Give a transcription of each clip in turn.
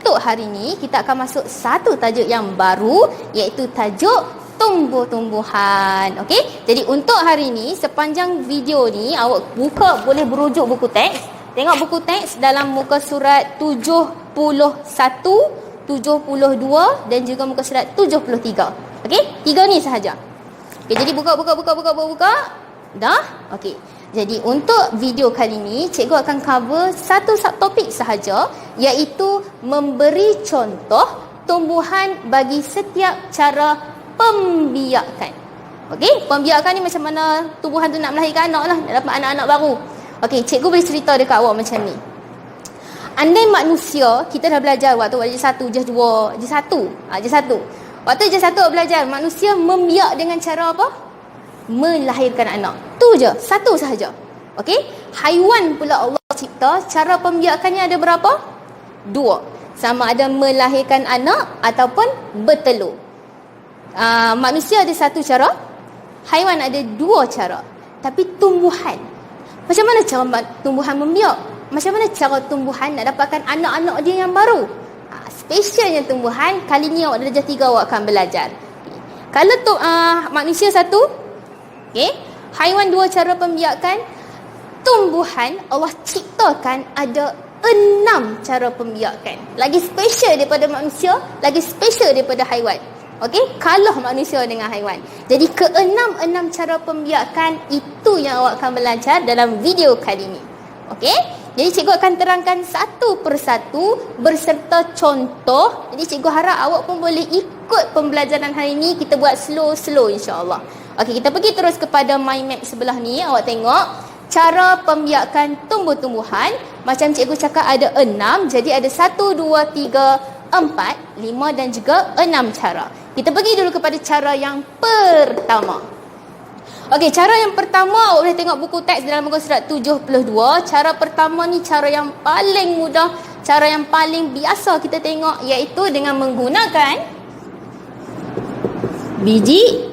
Untuk hari ini kita akan masuk satu tajuk yang baru, iaitu tajuk tumbuh-tumbuhan. Okey? Jadi untuk hari ini sepanjang video ni awak buka boleh berujuk buku teks. Tengok buku teks dalam muka surat 71, 72 dan juga muka surat 73. Okey? 3 ni sahaja. Okey, jadi buka. Dah? Okey. Jadi untuk video kali ini, cikgu akan cover satu subtopik sahaja, iaitu memberi contoh tumbuhan bagi setiap cara pembiakan. Okey, pembiakan ni macam mana tumbuhan tu nak melahirkan anak lah, nak dapat anak-anak baru. Okey, cikgu boleh cerita dekat awak macam ni. Andai manusia, kita dah belajar waktu JS1, JS2, JS1. Waktu JS1 belajar, manusia membiak dengan cara apa? Melahirkan anak. Tu je, satu sahaja. Okey? Haiwan pula Allah cipta, cara pembiakannya ada berapa? 2. Sama ada melahirkan anak ataupun bertelur. Manusia ada satu cara, haiwan ada 2 cara. Tapi tumbuhan, macam mana cara tumbuhan membiak? Macam mana cara tumbuhan nak dapatkan anak-anak dia yang baru? Spesialnya tumbuhan, kali ni awak darjah 3 awak akan belajar. Kalau manusia satu, okey, haiwan 2 cara pembiakan, tumbuhan Allah ciptakan ada 6 cara pembiakan. Lagi special daripada manusia, lagi special daripada haiwan. Okey, kalah manusia dengan haiwan. Jadi ke-6 cara pembiakan itu yang awak akan belajar dalam video kali ini. Okey? Jadi cikgu akan terangkan satu persatu berserta contoh. Jadi cikgu harap awak pun boleh ikut pembelajaran hari ini. Kita buat slow-slow insya-Allah. Okey, kita pergi terus kepada mind map sebelah ni. Awak tengok cara pembiakan tumbuh-tumbuhan. Macam cikgu cakap ada 6. Jadi ada 1, 2, 3, 4, 5 dan juga 6 cara. Kita pergi dulu kepada cara yang pertama. Okey, cara yang pertama awak boleh tengok buku teks dalam muka surat 72. Cara pertama ni cara yang paling mudah, cara yang paling biasa kita tengok, iaitu dengan menggunakan biji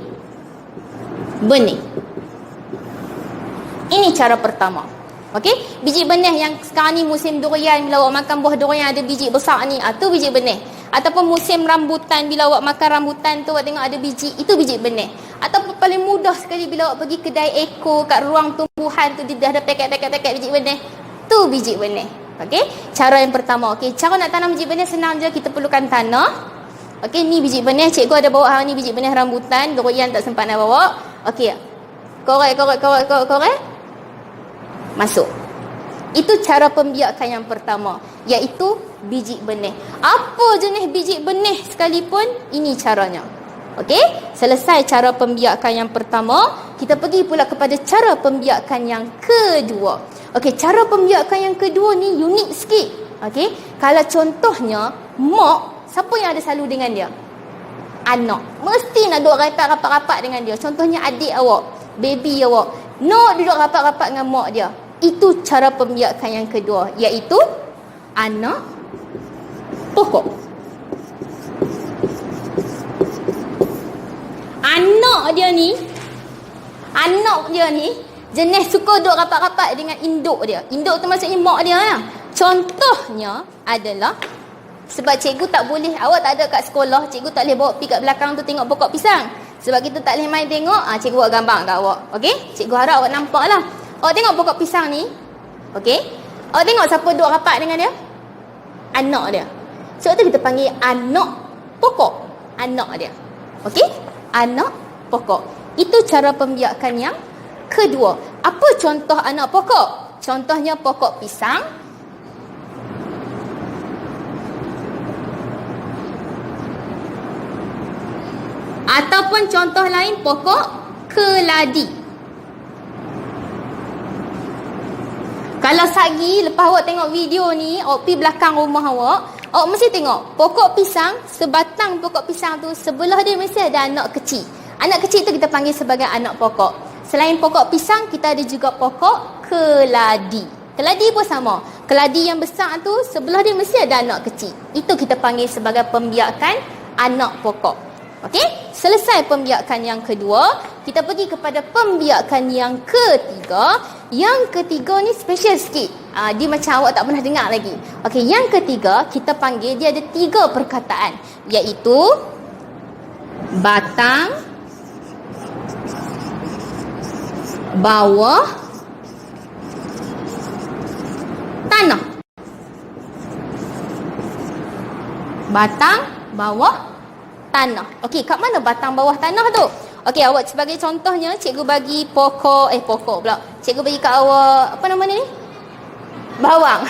benih. Ini cara pertama. Okey, biji benih yang sekarang ni musim durian, bila awak makan buah durian ada biji besar ni, tu biji benih. Ataupun musim rambutan, bila awak makan rambutan tu awak tengok ada biji, itu biji benih. Ataupun paling mudah sekali bila awak pergi kedai eko kat ruang tumbuhan tu, dia dah ada paket biji benih, tu biji benih. Okey, cara yang pertama. Okey, cara nak tanam biji benih senang je, kita perlukan tanah. Okey, ni biji benih, cikgu ada bawa hari ni biji benih rambutan, durian tak sempat nak bawa. Okey, korek. Masuk. Itu cara pembiakan yang pertama, iaitu biji benih. Apa jenis biji benih sekalipun, ini caranya. Okey, selesai cara pembiakan yang pertama, kita pergi pula kepada cara pembiakan yang kedua. Okey, cara pembiakan yang kedua ni unik sikit. Okey, kalau contohnya mak, siapa yang ada selalu dengan dia? Anak. Mesti nak duduk rapat-rapat dengan dia. Contohnya adik awak, baby awak, nak duduk rapat-rapat dengan mak dia. Itu cara pembiakan yang kedua, iaitu anak pokok. Anak dia ni jenis suka duduk rapat-rapat dengan induk dia. Induk tu maksudnya mak dia lah. Contohnya adalah, sebab cikgu tak boleh, awak tak ada kat sekolah, cikgu tak boleh bawa pergi kat belakang tu tengok pokok pisang. Sebab kita tak boleh main tengok, cikgu buat gambar kat awak. Okey? Cikgu harap awak nampak lah. Awak tengok pokok pisang ni. Okey? Awak tengok siapa duduk rapat dengan dia? Anak dia. Sebab tu kita panggil anak pokok. Anak dia. Okey? Anak pokok. Itu cara pembiakan yang kedua. Apa contoh anak pokok? Contohnya pokok pisang. Ataupun contoh lain, pokok keladi. Kalau sagi, lepas awak tengok video ni, awak pergi belakang rumah awak mesti tengok pokok pisang, sebatang pokok pisang tu sebelah dia mesti ada anak kecil. Anak kecil tu kita panggil sebagai anak pokok. Selain pokok pisang, kita ada juga pokok keladi. Keladi pun sama. Keladi yang besar tu sebelah dia mesti ada anak kecil. Itu kita panggil sebagai pembiakan anak pokok. Okey? Selesai pembiakan yang kedua, kita pergi kepada pembiakan yang ketiga. Yang ketiga ni special sikit. Dia macam awak tak pernah dengar lagi. Okey, yang ketiga kita panggil dia ada 3 perkataan, iaitu batang, bawah, tanah. Batang, bawah, tanah. Okey, kat mana batang, bawah, tanah tu? Okey, awak sebagai contohnya, cikgu bagi pokok pula. Cikgu bagi kat awak, apa nama ni? Bawang.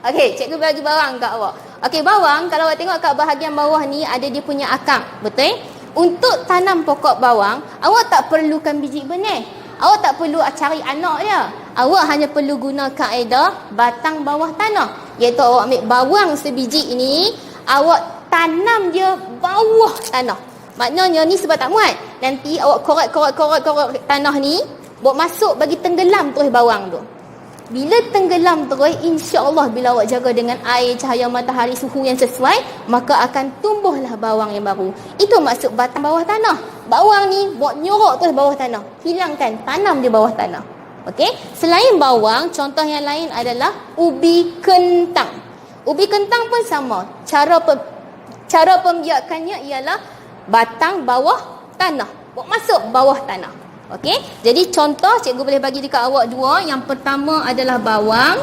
Okey, cikgu bagi bawang kat awak. Okey, bawang, kalau awak tengok kat bahagian bawah ni, ada dia punya akang. Betul? Untuk tanam pokok bawang, awak tak perlukan biji benih. Awak tak perlu cari anak dia. Awak hanya perlu guna kaedah batang, bawah, tanah. Iaitu awak ambil bawang sebiji ini, awak tanam dia bawah tanah. Maknanya ni sebab tak muat. Nanti awak korek tanah ni, bawa masuk bagi tenggelam terus bawang tu. Bila tenggelam terus, insya-Allah bila awak jaga dengan air, cahaya matahari, suhu yang sesuai, maka akan tumbuhlah bawang yang baru. Itu maksud batang, bawah, tanah. Bawang ni buat nyorok terus bawah tanah. Hilangkan, tanam di bawah tanah. Okey? Selain bawang, contoh yang lain adalah ubi kentang. Ubi kentang pun sama. Cara pembiakannya ialah batang, bawah, tanah. Buat masuk bawah tanah. Okey? Jadi contoh cikgu boleh bagi dekat awak 2. Yang pertama adalah bawang.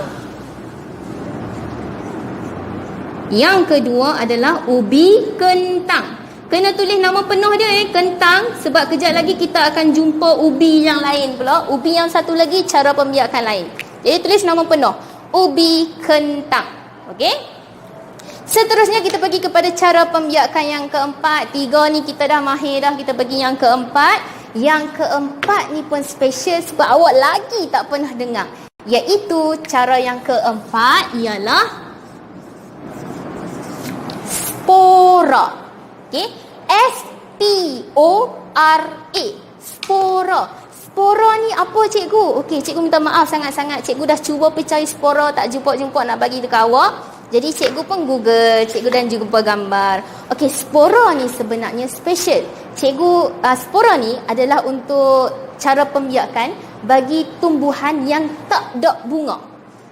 Yang kedua adalah ubi kentang. Kena tulis nama penuh dia kentang, sebab kejap lagi kita akan jumpa ubi yang lain pula. Ubi yang satu lagi cara pembiakan lain. Jadi tulis nama penuh, ubi kentang. Okey? Seterusnya kita pergi kepada cara pembiakan yang keempat. 3 ni kita dah mahir dah, kita pergi yang keempat. Yang keempat ni pun special sebab awak lagi tak pernah dengar. Iaitu cara yang keempat ialah spora. Okey? S-P-O-R-A. Spora. Spora ni apa cikgu? Okey, cikgu minta maaf sangat-sangat. Cikgu dah cuba pergi cari spora, tak jumpa-jumpa nak bagi dekat awak. Jadi cikgu pun Google, cikgu dan jumpa gambar. Okey, spora ni sebenarnya special. Cikgu, spora ni adalah untuk cara pembiakan bagi tumbuhan yang tak ada bunga.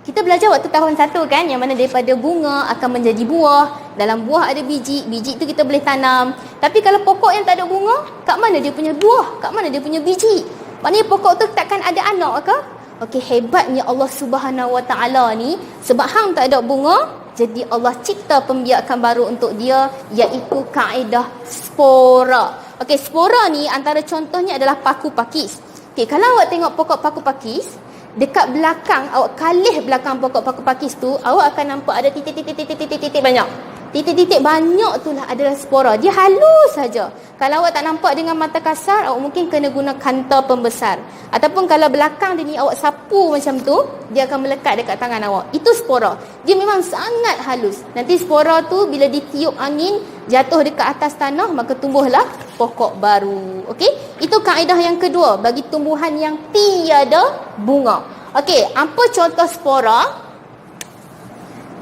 Kita belajar waktu tahun 1 kan, yang mana daripada bunga akan menjadi buah. Dalam buah ada biji, biji tu kita boleh tanam. Tapi kalau pokok yang tak ada bunga, kat mana dia punya buah? Kat mana dia punya biji? Maknanya pokok tu takkan ada anak ke? Okey, hebatnya Allah Subhanahu Wa Taala ni, sebab hang tak ada bunga, jadi Allah cipta pembiakan baru untuk dia, iaitu kaedah spora. Okey, spora ni antara contohnya adalah paku pakis. Okey, kalau awak tengok pokok paku pakis, dekat belakang, awak kalih belakang pokok paku pakis tu, awak akan nampak ada titik-titik banyak. Titik-titik banyak itulah adalah spora. Dia halus saja. Kalau awak tak nampak dengan mata kasar, awak mungkin kena guna kanta pembesar. Ataupun kalau belakang dia ni awak sapu macam tu, dia akan melekat dekat tangan awak. Itu spora. Dia memang sangat halus. Nanti spora tu bila ditiup angin, jatuh dekat atas tanah, maka tumbuhlah pokok baru. Okey? Itu kaedah yang kedua bagi tumbuhan yang tiada bunga. Okey, apa contoh spora?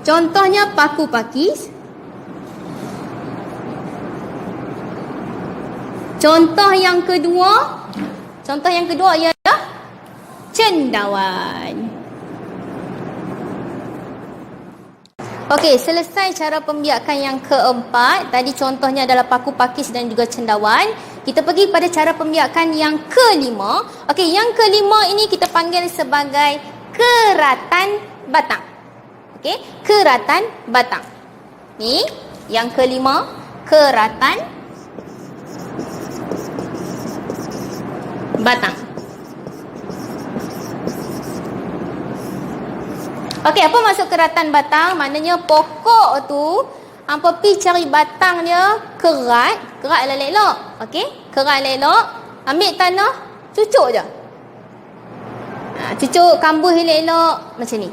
Contohnya paku pakis. Contoh yang kedua ialah cendawan. Okey, selesai cara pembiakan yang keempat. Tadi contohnya adalah paku pakis dan juga cendawan. Kita pergi pada cara pembiakan yang kelima. Okey, yang kelima ini kita panggil sebagai keratan batang. Okey, keratan batang. Ni yang kelima, keratan batang. Okey, apa maksud keratan batang? Maknanya pokok tu, hampa pi cari batang dia kerat elok-elok. Okey, kerat elok, ambil tanah, cucuk je. Cucuk kambuh elok-elok macam ni.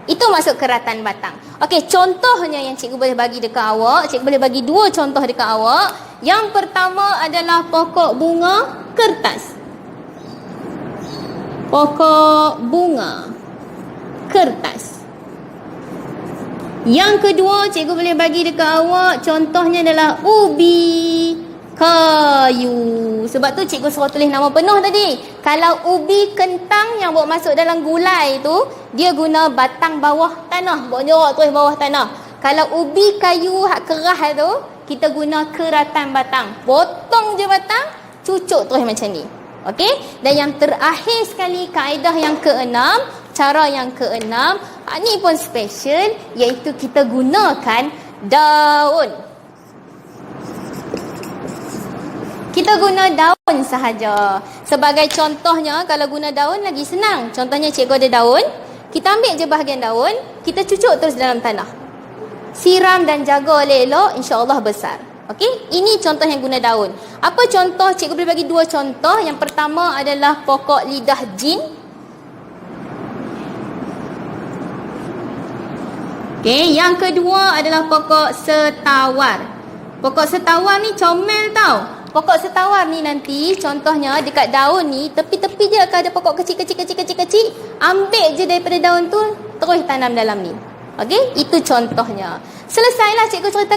Itu maksud keratan batang. Okey, contohnya yang cikgu boleh bagi dekat awak, cikgu boleh bagi 2 contoh dekat awak. Yang pertama adalah pokok bunga kertas. Pokok bunga kertas. Yang kedua cikgu boleh bagi dekat awak, contohnya adalah ubi kayu. Sebab tu cikgu suruh tulis nama penuh tadi. Kalau ubi kentang yang bawa masuk dalam gulai tu, dia guna batang bawah tanah, bawa jorok terus bawah tanah. Kalau ubi kayu hak keras tu, kita guna keratan batang. Potong je batang, cucuk terus macam ni. Okey? Dan yang terakhir sekali, kaedah yang keenam, cara yang keenam, ni pun special, iaitu kita gunakan daun. Kita guna daun sahaja. Sebagai contohnya, kalau guna daun lagi senang. Contohnya cikgu ada daun, kita ambil je bahagian daun, kita cucuk terus dalam tanah. Siram dan jaga elok-elok, insya-Allah besar. Okey, ini contoh yang guna daun. Apa contoh? Cikgu boleh bagi dua contoh. Yang pertama adalah pokok lidah jin. Okey, yang kedua adalah pokok setawar. Pokok setawar ni comel tau. Pokok setawar ni nanti contohnya dekat daun ni, tepi-tepi je akan ada pokok kecil. Ambil je daripada daun tu, terus tanam dalam ni. Okey, itu contohnya. Selesailah cikgu cerita